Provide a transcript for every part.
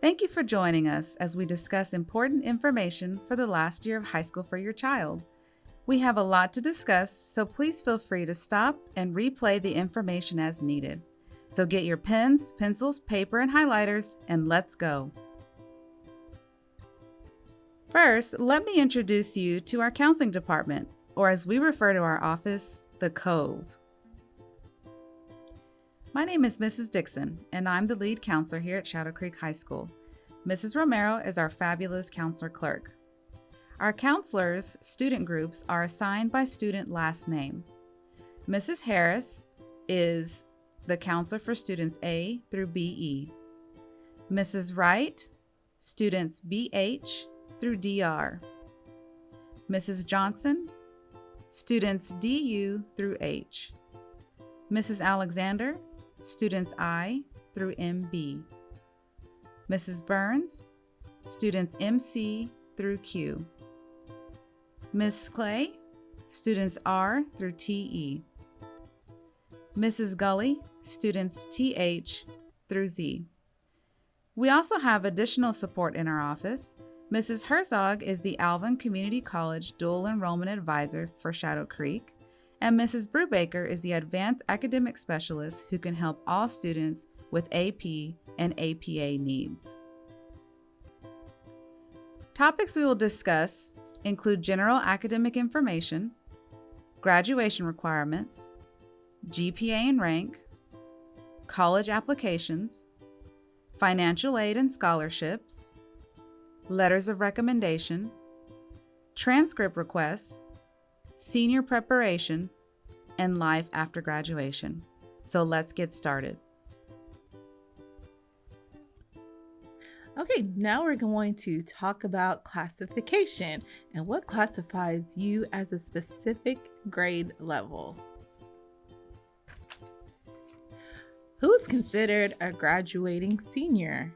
Thank you for joining us as we discuss important information for the last year of high school for your child. We have a lot to discuss, so please feel free to stop and replay the information as needed. So get your pens, pencils, paper, and highlighters, and let's go. First, let me introduce you to our counseling department, or as we refer to our office, the Cove. My name is Mrs. Dixon, and I'm the lead counselor here at Shadow Creek High School. Mrs. Romero is our fabulous counselor clerk. Our counselors' student groups are assigned by student last name. Mrs. Harris is the counselor for students A through BE. Mrs. Wright, students BH through DR. Mrs. Johnson, students DU through H. Mrs. Alexander, students I through MB. Mrs. Burns, students MC through Q. Ms. Clay, students R through TE. Mrs. Gully, students TH through Z. We also have additional support in our office. Mrs. Herzog is the Alvin Community College Dual Enrollment Advisor for Shadow Creek, and Mrs. Brubaker is the Advanced Academic Specialist who can help all students with AP and APA needs. Topics we will discuss include general academic information, graduation requirements, GPA and rank, college applications, financial aid and scholarships, letters of recommendation, transcript requests, senior preparation, and life after graduation. So let's get started. Okay, now we're going to talk about classification and what classifies you as a specific grade level. Who is considered a graduating senior?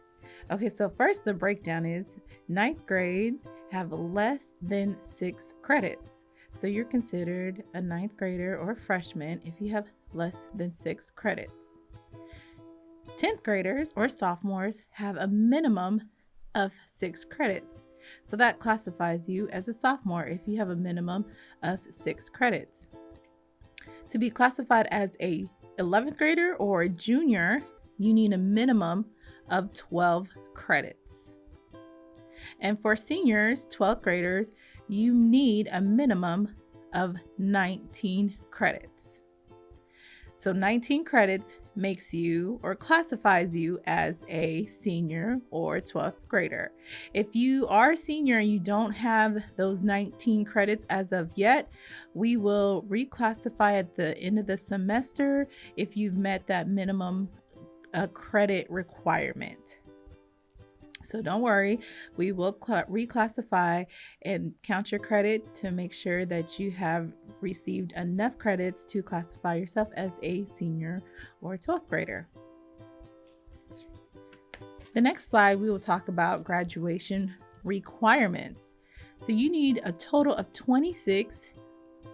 Okay, so first the breakdown is ninth grade have less than 6 credits. So you're considered a ninth grader or a freshman if you have less than 6 credits. 10th graders or sophomores have a minimum of 6 credits. So that classifies you as a sophomore if you have a minimum of 6 credits. To be classified as a 11th grader or a junior, you need a minimum of 12 credits. And for seniors, 12th graders, you need a minimum of 19 credits. So 19 credits makes you or classifies you as a senior or 12th grader. If you are a senior and you don't have those 19 credits as of yet, we will reclassify at the end of the semester if you've met that minimum credit requirement. So don't worry, we will reclassify and count your credit to make sure that you have received enough credits to classify yourself as a senior or a 12th grader. The next slide, we will talk about graduation requirements. So you need a total of 26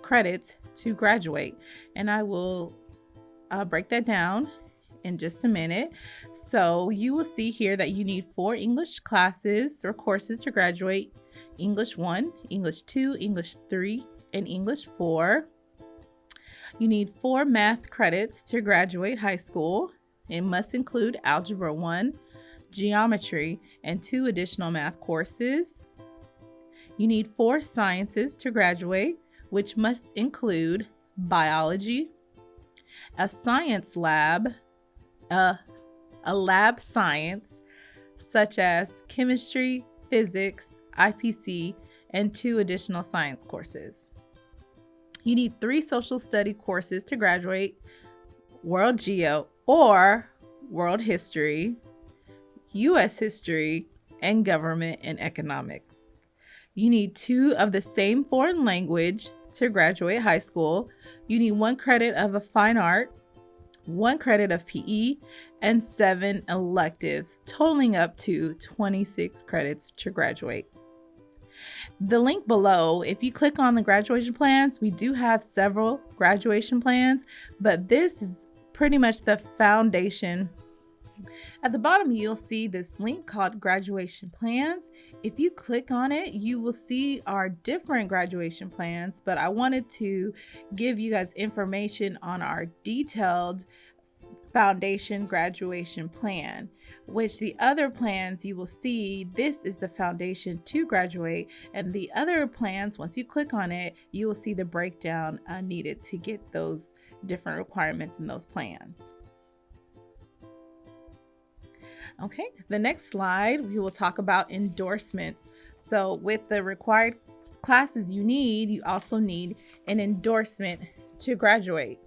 credits to graduate, and I will break that down in just a minute. So you will see here that you need 4 English classes or courses to graduate: English 1, English 2, English 3, and English 4. You need 4 math credits to graduate high school. It must include Algebra 1, Geometry, and 2 additional math courses. You need 4 sciences to graduate, which must include Biology, a science lab, a lab science such as chemistry, physics, IPC, and 2 additional science courses. You need 3 social study courses to graduate: World Geo or World History, U.S. History, and Government and Economics. You need 2 of the same foreign language to graduate high school. You need 1 credit of a fine art, 1 credit of PE, and 7 electives, totaling up to 26 credits to graduate. The link below, if you click on the graduation plans, we do have several graduation plans, but this is pretty much the foundation At the bottom, you'll see this link called Graduation Plans. If you click on it, you will see our different graduation plans, but I wanted to give you guys information on our detailed foundation graduation plan, which the other plans you will see, this is the foundation to graduate, and the other plans, once you click on it, you will see the breakdown needed to get those different requirements in those plans. Okay, the next slide, we will talk about endorsements. So with the required classes you also need an endorsement to graduate.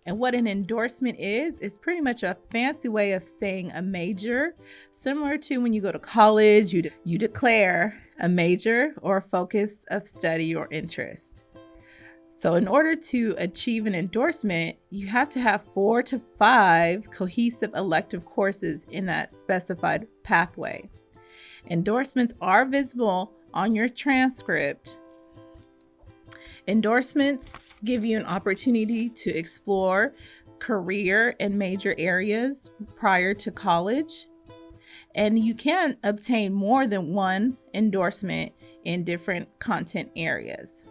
And what an endorsement is pretty much a fancy way of saying a major, similar to when you go to college, you declare a major or a focus of study or interest. So in order to achieve an endorsement, you have to have 4 to 5 cohesive elective courses in that specified pathway. Endorsements are visible on your transcript. Endorsements give you an opportunity to explore career and major areas prior to college. And you can obtain more than one endorsement in different content areas.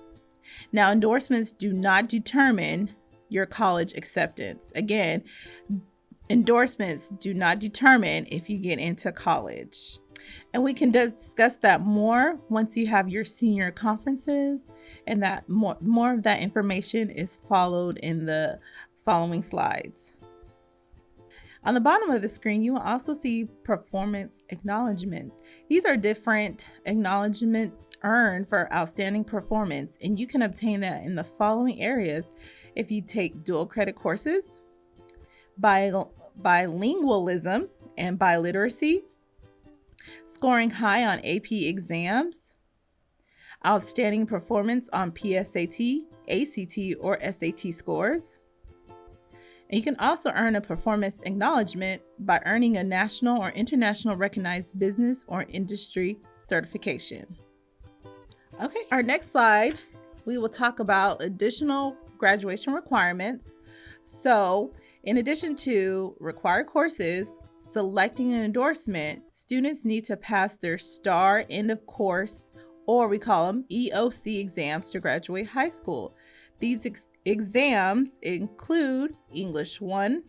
Now, endorsements do not determine your college acceptance. Again, endorsements do not determine if you get into college. And we can discuss that more once you have your senior conferences, and that more of that information is followed in the following slides. On the bottom of the screen, you will also see performance acknowledgements. These are different acknowledgements earned for outstanding performance, and you can obtain that in the following areas if you take dual credit courses, bilingualism and biliteracy, scoring high on AP exams, outstanding performance on PSAT, ACT, or SAT scores. And you can also earn a performance acknowledgement by earning a national or international recognized business or industry certification. Okay, our next slide, we will talk about additional graduation requirements. So, in addition to required courses, selecting an endorsement, students need to pass their STAR end of course, or we call them EOC exams to graduate high school. These exams include English 1,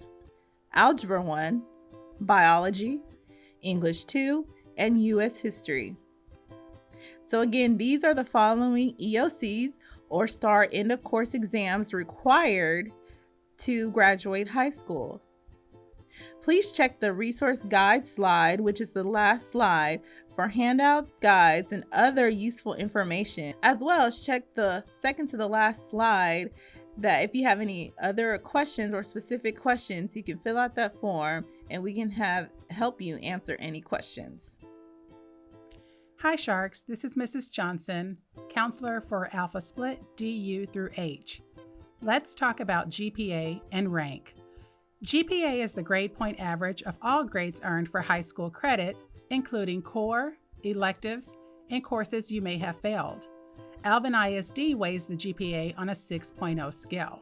Algebra 1, Biology, English 2, and U.S. History. So again, these are the following EOCs or STAR end of course exams required to graduate high school. Please check the resource guide slide, which is the last slide, for handouts, guides, and other useful information, as well as check the second to the last slide that if you have any other questions or specific questions, you can fill out that form and we can help you answer any questions. Hi Sharks, this is Mrs. Johnson, counselor for Alpha Split DU through H. Let's talk about GPA and rank. GPA is the grade point average of all grades earned for high school credit, including core, electives, and courses you may have failed. Alvin ISD weighs the GPA on a 6.0 scale.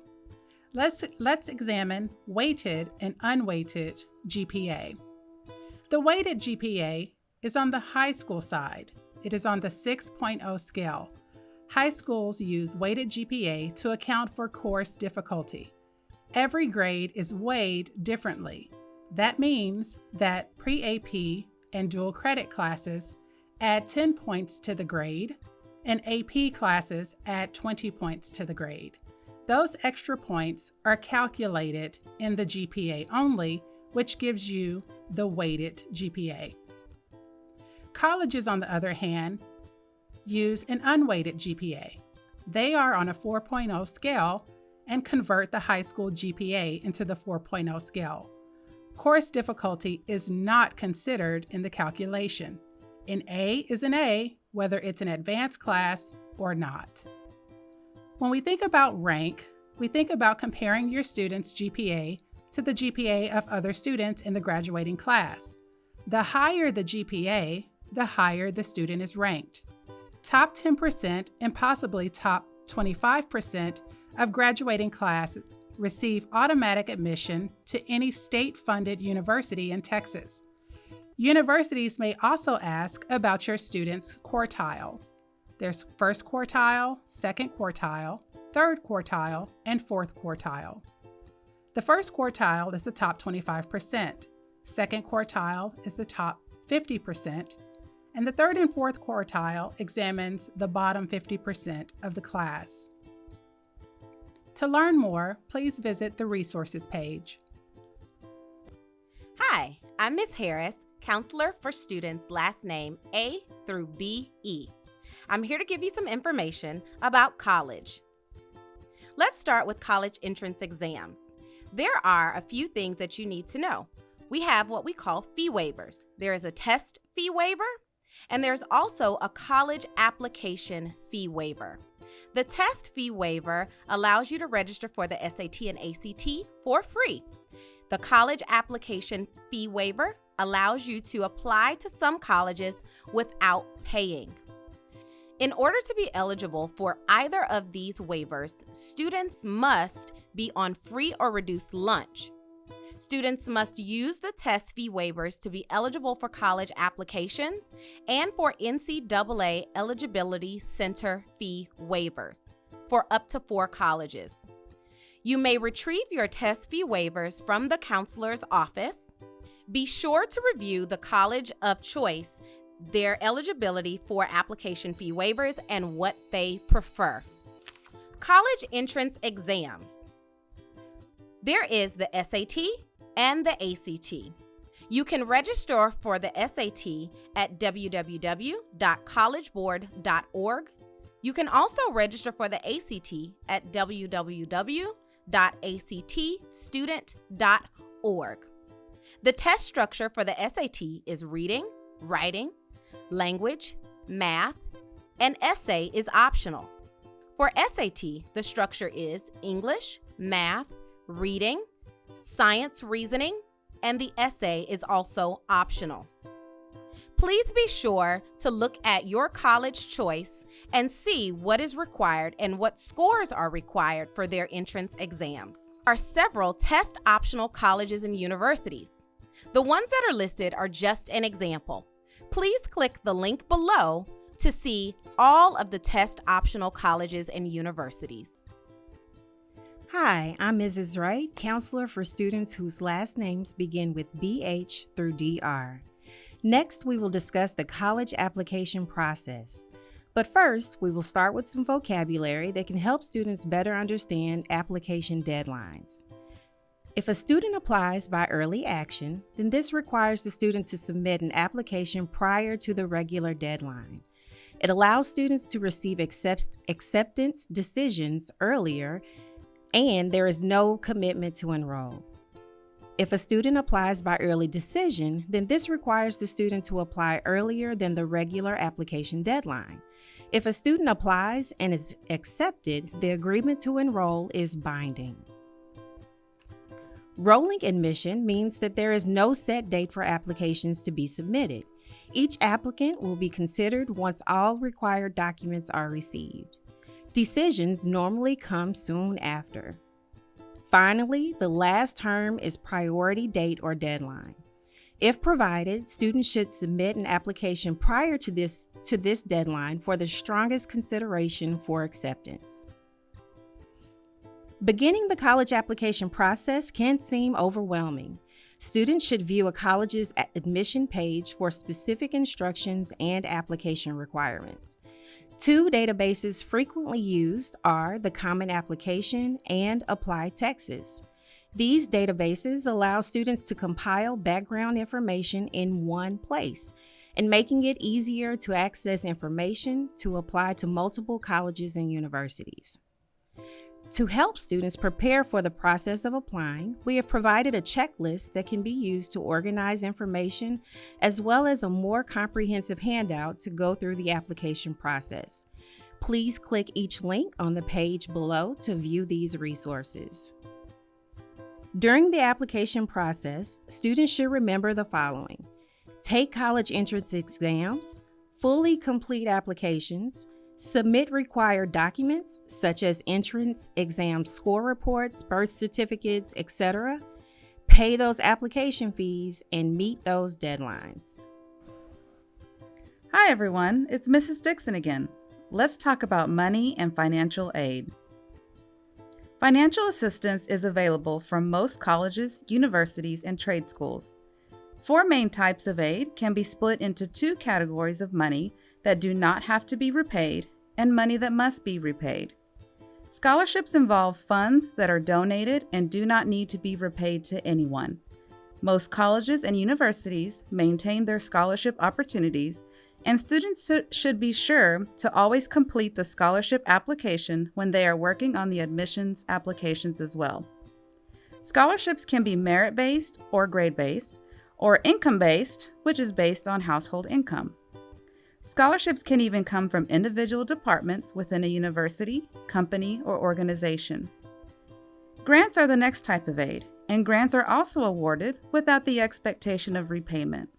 Let's examine weighted and unweighted GPA. The weighted GPA is on the high school side. It is on the 6.0 scale. High schools use weighted GPA to account for course difficulty. Every grade is weighed differently. That means that pre-AP and dual credit classes add 10 points to the grade, and AP classes add 20 points to the grade. Those extra points are calculated in the GPA only, which gives you the weighted GPA. Colleges, on the other hand, use an unweighted GPA. They are on a 4.0 scale and convert the high school GPA into the 4.0 scale. Course difficulty is not considered in the calculation. An A is an A, whether it's an advanced class or not. When we think about rank, we think about comparing your student's GPA to the GPA of other students in the graduating class. The higher the GPA, the higher the student is ranked. Top 10% and possibly top 25% of graduating classes receive automatic admission to any state-funded university in Texas. Universities may also ask about your student's quartile. There's first quartile, second quartile, third quartile, and fourth quartile. The first quartile is the top 25%, second quartile is the top 50%, and the third and fourth quartile examines the bottom 50% of the class. To learn more, please visit the resources page. Hi, I'm Ms. Harris, counselor for students last name A through BE. I'm here to give you some information about college. Let's start with college entrance exams. There are a few things that you need to know. We have what we call fee waivers. There is a test fee waiver, and there's also a college application fee waiver. The test fee waiver allows you to register for the SAT and ACT for free. The college application fee waiver allows you to apply to some colleges without paying. In order to be eligible for either of these waivers, students must be on free or reduced lunch. Students must use the test fee waivers to be eligible for college applications and for NCAA eligibility center fee waivers for up to 4 colleges. You may retrieve your test fee waivers from the counselor's office. Be sure to review the college of choice, their eligibility for application fee waivers, and what they prefer. College entrance exams. There is the SAT and the ACT. You can register for the SAT at www.collegeboard.org. You can also register for the ACT at www.actstudent.org. The test structure for the SAT is reading, writing, language, math, and essay is optional. For SAT, the structure is English, math, reading, science reasoning, and the essay is also optional. Please be sure to look at your college choice and see what is required and what scores are required for their entrance exams. There are several test optional colleges and universities. The ones that are listed are just an example. Please click the link below to see all of the test optional colleges and universities. Hi, I'm Mrs. Wright, counselor for students whose last names begin with BH through DR. Next, we will discuss the college application process. But first, we will start with some vocabulary that can help students better understand application deadlines. If a student applies by early action, then this requires the student to submit an application prior to the regular deadline. It allows students to receive acceptance decisions earlier, and there is no commitment to enroll. If a student applies by early decision, then this requires the student to apply earlier than the regular application deadline. If a student applies and is accepted, the agreement to enroll is binding. Rolling admission means that there is no set date for applications to be submitted. Each applicant will be considered once all required documents are received. Decisions normally come soon after. Finally, the last term is priority date or deadline. If provided, students should submit an application prior to this deadline for the strongest consideration for acceptance. Beginning the college application process can seem overwhelming. Students should view a college's admission page for specific instructions and application requirements. 2 databases frequently used are the Common Application and Apply Texas. These databases allow students to compile background information in one place and making it easier to access information to apply to multiple colleges and universities. To help students prepare for the process of applying, we have provided a checklist that can be used to organize information, as well as a more comprehensive handout to go through the application process. Please click each link on the page below to view these resources. During the application process, students should remember the following: take college entrance exams, fully complete applications, Submit required documents such as entrance exam score reports, birth certificates, etc. Pay those application fees and meet those deadlines. Hi everyone, it's Mrs. Dixon again. Let's talk about money and financial aid. Financial assistance is available from most colleges, universities, and trade schools. 4 main types of aid can be split into 2 categories of money that do not have to be repaid and money that must be repaid. Scholarships involve funds that are donated and do not need to be repaid to anyone. Most colleges and universities maintain their scholarship opportunities, and students should be sure to always complete the scholarship application when they are working on the admissions applications as well. Scholarships can be merit-based or grade-based, or income-based, which is based on household income. Scholarships can even come from individual departments within a university, company, or organization. Grants are the next type of aid, and grants are also awarded without the expectation of repayment.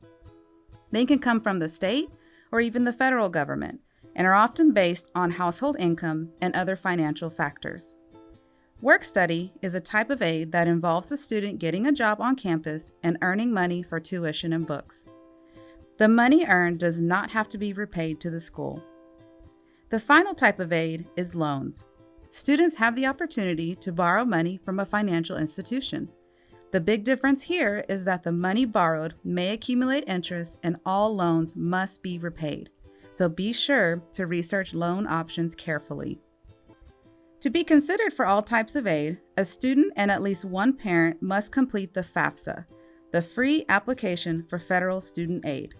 They can come from the state or even the federal government, and are often based on household income and other financial factors. Work study is a type of aid that involves a student getting a job on campus and earning money for tuition and books. The money earned does not have to be repaid to the school. The final type of aid is loans. Students have the opportunity to borrow money from a financial institution. The big difference here is that the money borrowed may accumulate interest and all loans must be repaid. So be sure to research loan options carefully. To be considered for all types of aid, a student and at least one parent must complete the FAFSA, the Free Application for Federal Student Aid.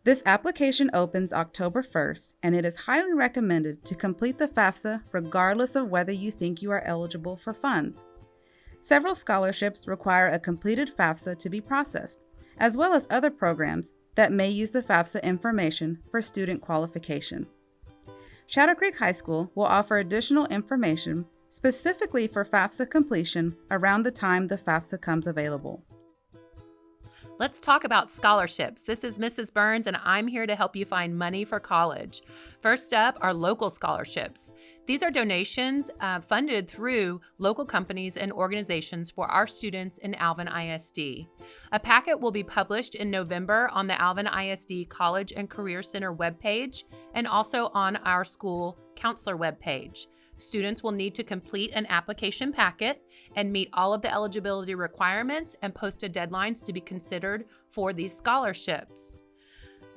This application opens October 1st, and it is highly recommended to complete the FAFSA regardless of whether you think you are eligible for funds. Several scholarships require a completed FAFSA to be processed, as well as other programs that may use the FAFSA information for student qualification. Shadow Creek High School will offer additional information specifically for FAFSA completion around the time the FAFSA comes available. Let's talk about scholarships. This is Mrs. Burns, and I'm here to help you find money for college. First up are local scholarships. These are donations funded through local companies and organizations for our students in Alvin ISD. A packet will be published in November on the Alvin ISD College and Career Center webpage and also on our school counselor webpage. Students will need to complete an application packet and meet all of the eligibility requirements and posted deadlines to be considered for these scholarships.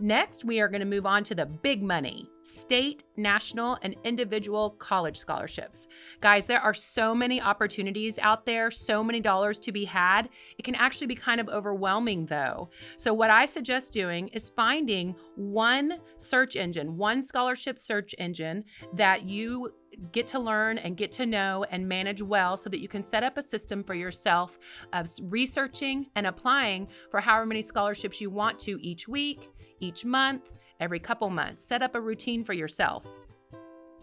Next, we are going to move on to the big money, state, national, and individual college scholarships. Guys, there are so many opportunities out there, so many dollars to be had. It can actually be kind of overwhelming though. So what I suggest doing is finding one search engine, one scholarship search engine that you get to learn and get to know and manage well so that you can set up a system for yourself of researching and applying for however many scholarships you want to each week, each month, every couple months. Set up a routine for yourself.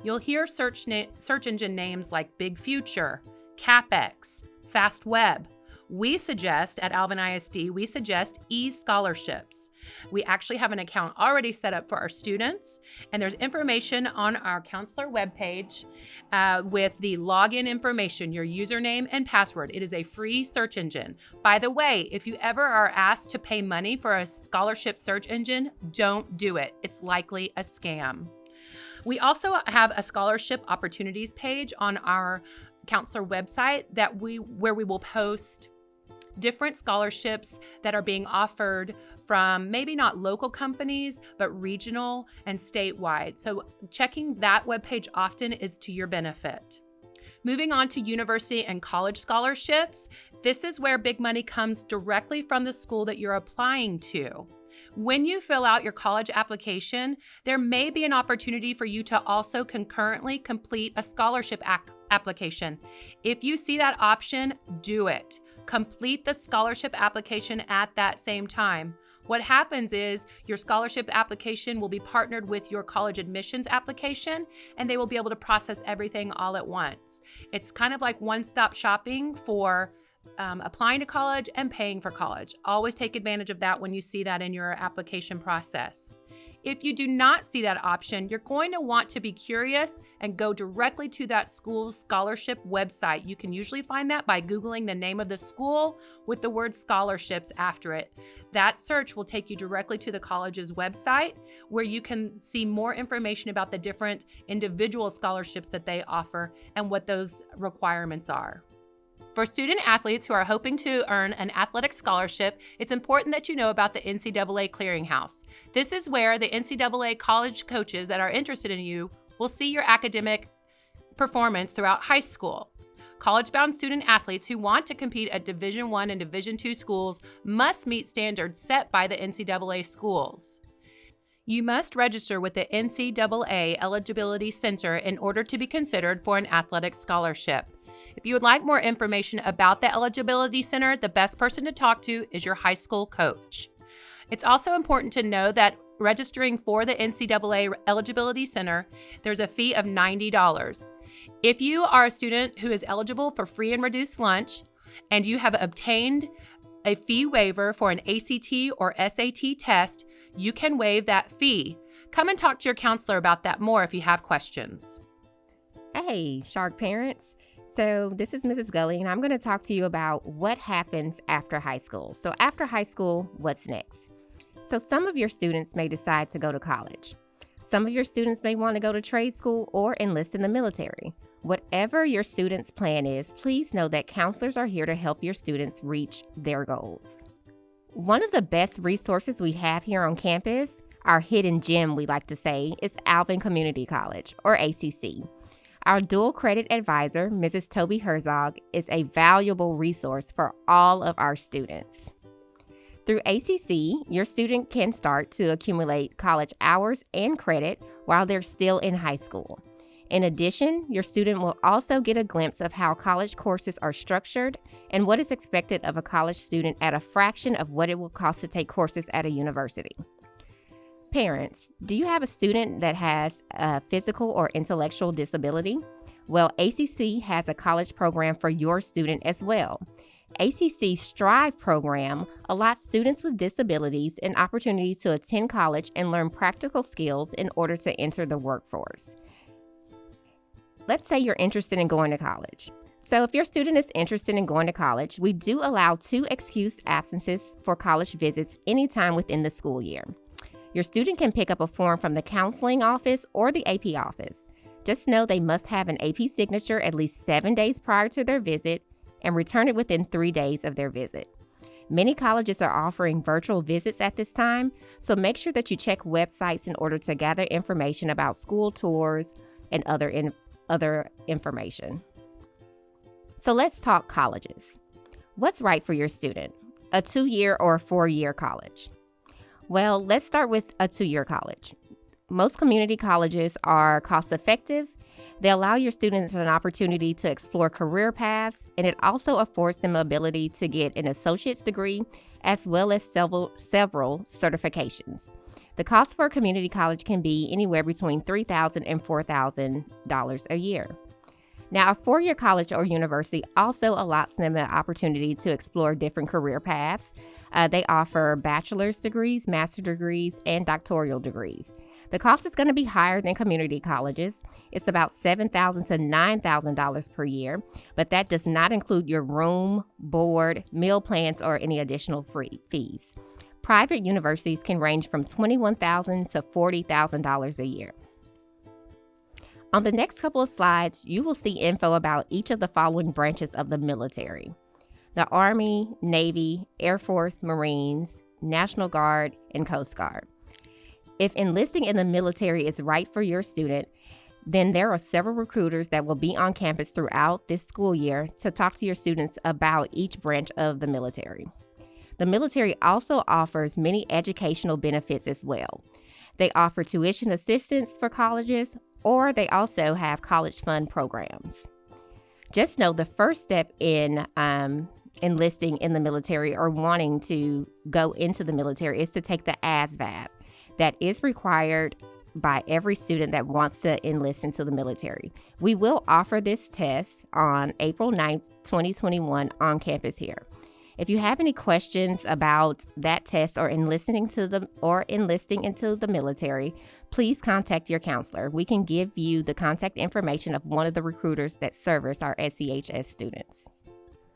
You'll hear search engine names like Big Future, CapEx, Fast Web. We suggest at Alvin ISD, we suggest e-scholarships. We actually have an account already set up for our students, and there's information on our counselor webpage with the login information, your username and password. It is a free search engine. By the way, if you ever are asked to pay money for a scholarship search engine, don't do it. It's likely a scam. We also have a scholarship opportunities page on our counselor website where we will post different scholarships that are being offered from maybe not local companies, but regional and statewide. So checking that webpage often is to your benefit. Moving on to university and college scholarships, this is where big money comes directly from the school that you're applying to. When you fill out your college application, there may be an opportunity for you to also concurrently complete a scholarship application. If you see that option, do it. Complete the scholarship application at that same time. What happens is your scholarship application will be partnered with your college admissions application, and they will be able to process everything all at once. It's kind of like one-stop shopping for applying to college and paying for college. Always take advantage of that when you see that in your application process. If you do not see that option, you're going to want to be curious and go directly to that school's scholarship website. You can usually find that by Googling the name of the school with the word scholarships after it. That search will take you directly to the college's website where you can see more information about the different individual scholarships that they offer and what those requirements are. For student athletes who are hoping to earn an athletic scholarship, it's important that you know about the NCAA Clearinghouse. This is where the NCAA college coaches that are interested in you will see your academic performance throughout high school. College-bound student athletes who want to compete at Division I and Division II schools must meet standards set by the NCAA schools. You must register with the NCAA Eligibility Center in order to be considered for an athletic scholarship. If you would like more information about the Eligibility Center, the best person to talk to is your high school coach. It's also important to know that registering for the NCAA Eligibility Center, there's a fee of $90. If you are a student who is eligible for free and reduced lunch, and you have obtained a fee waiver for an ACT or SAT test, you can waive that fee. Come and talk to your counselor about that more if you have questions. Hey, Shark parents. So this is Mrs. Gully, and I'm going to talk to you about what happens after high school. So after high school, what's next? So some of your students may decide to go to college. Some of your students may want to go to trade school or enlist in the military. Whatever your student's plan is, please know that counselors are here to help your students reach their goals. One of the best resources we have here on campus, our hidden gem we like to say, is Alvin Community College, or ACC. Our dual credit advisor, Mrs. Toby Herzog, is a valuable resource for all of our students. Through ACC, your student can start to accumulate college hours and credit while they're still in high school. In addition, your student will also get a glimpse of how college courses are structured and what is expected of a college student at a fraction of what it will cost to take courses at a university. Parents, do you have a student that has a physical or intellectual disability? Well, ACC has a college program for your student as well. ACC's Strive program allots students with disabilities an opportunity to attend college and learn practical skills in order to enter the workforce. Let's say you're interested in going to college. So if your student is interested in going to college, we do allow 2 excused absences for college visits anytime within the school year. Your student can pick up a form from the counseling office or the AP office. Just know they must have an AP signature at least 7 days prior to their visit and return it within 3 days of their visit. Many colleges are offering virtual visits at this time, so make sure that you check websites in order to gather information about school tours and other information. So let's talk colleges. What's right for your student? A 2-year or a 4-year college? Well, let's start with a 2-year college. Most community colleges are cost-effective. They allow your students an opportunity to explore career paths, and it also affords them the ability to get an associate's degree as well as several certifications. The cost for a community college can be anywhere between $3,000 and $4,000 a year. Now, a 4-year college or university also allots them an opportunity to explore different career paths. They offer bachelor's degrees, master's degrees, and doctoral degrees. The cost is going to be higher than community colleges. It's about $7,000 to $9,000 per year, but that does not include your room, board, meal plans, or any additional free fees. Private universities can range from $21,000 to $40,000 a year. On the next couple of slides, you will see info about each of the following branches of the military: the Army, Navy, Air Force, Marines, National Guard, and Coast Guard. If enlisting in the military is right for your student, then there are several recruiters that will be on campus throughout this school year to talk to your students about each branch of the military. The military also offers many educational benefits as well. They offer tuition assistance for colleges, or they also have college fund programs. Just know the first step in enlisting in the military or wanting to go into the military is to take the ASVAB. That is required by every student that wants to enlist into the military. We will offer this test on April 9th, 2021 on campus here. If you have any questions about that test or enlisting into the military, please contact your counselor. We can give you the contact information of one of the recruiters that service our SCHS students.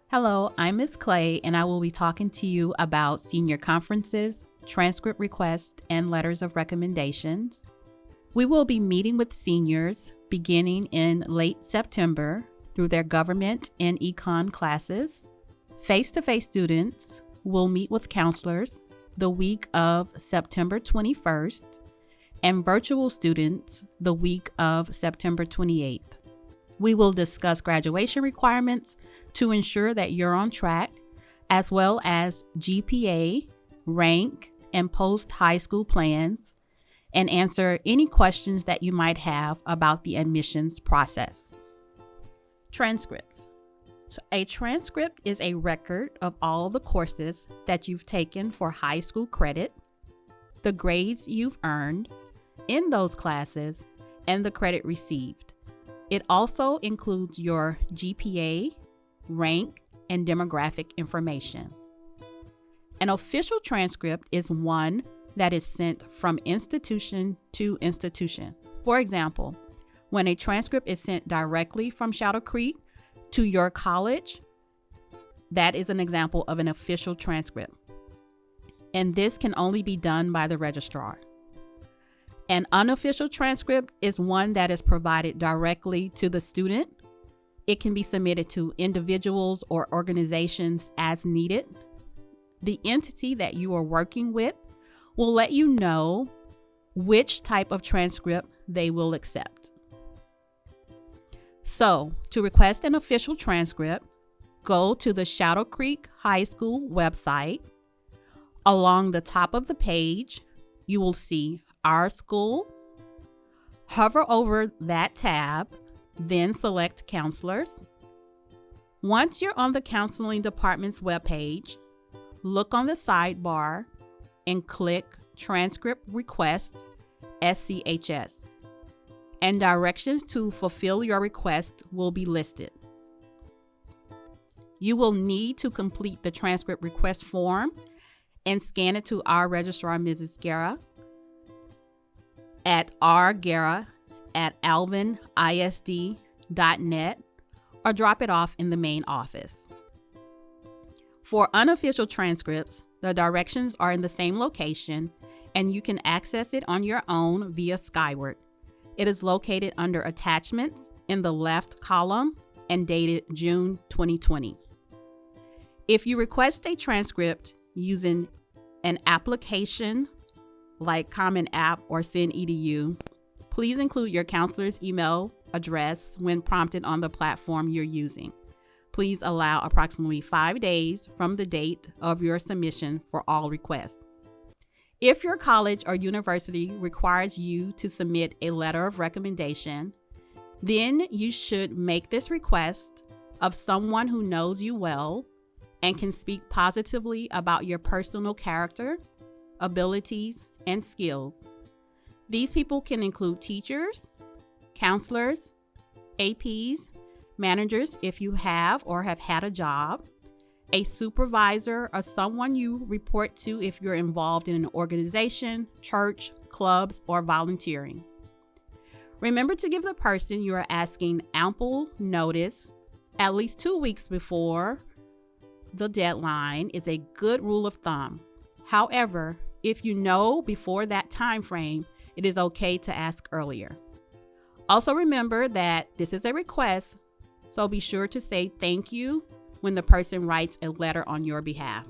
Hello, I'm Ms. Clay, and I will be talking to you about senior conferences, transcript requests, and letters of recommendations. We will be meeting with seniors beginning in late September through their government and econ classes. Face-to-face students will meet with counselors the week of September 21st, and virtual students the week of September 28th. We will discuss graduation requirements to ensure that you're on track, as well as GPA, rank, and post-high school plans, and answer any questions that you might have about the admissions process. Transcripts. So a transcript is a record of all the courses that you've taken for high school credit, the grades you've earned in those classes, and the credit received. It also includes your GPA, rank, and demographic information. An official transcript is one that is sent from institution to institution. For example, when a transcript is sent directly from Shadow Creek to your college, that is an example of an official transcript. And this can only be done by the registrar. An unofficial transcript is one that is provided directly to the student. It can be submitted to individuals or organizations as needed. The entity that you are working with will let you know which type of transcript they will accept. So, to request an official transcript, go to the Shadow Creek High School website. Along the top of the page, you will see Our School. Hover over that tab, then select Counselors. Once you're on the Counseling Department's webpage, look on the sidebar and click Transcript Request SCHS, and directions to fulfill your request will be listed. You will need to complete the transcript request form and scan it to our registrar, Mrs. Guerra, at rguerra@alvinisd.net, or drop it off in the main office. For unofficial transcripts, the directions are in the same location, and you can access it on your own via Skyward. It is located under Attachments in the left column and dated June 2020. If you request a transcript using an application like Common App or SendEDU, please include your counselor's email address when prompted on the platform you're using. Please allow approximately 5 days from the date of your submission for all requests. If your college or university requires you to submit a letter of recommendation, then you should make this request of someone who knows you well and can speak positively about your personal character, abilities, and skills. These people can include teachers, counselors, APs, managers if you have or have had a job, a supervisor, or someone you report to if you're involved in an organization, church, clubs, or volunteering. Remember to give the person you are asking ample notice. At least 2 weeks before the deadline is a good rule of thumb. However, if you know before that time frame, it is okay to ask earlier. Also remember that this is a request, so be sure to say thank you when the person writes a letter on your behalf.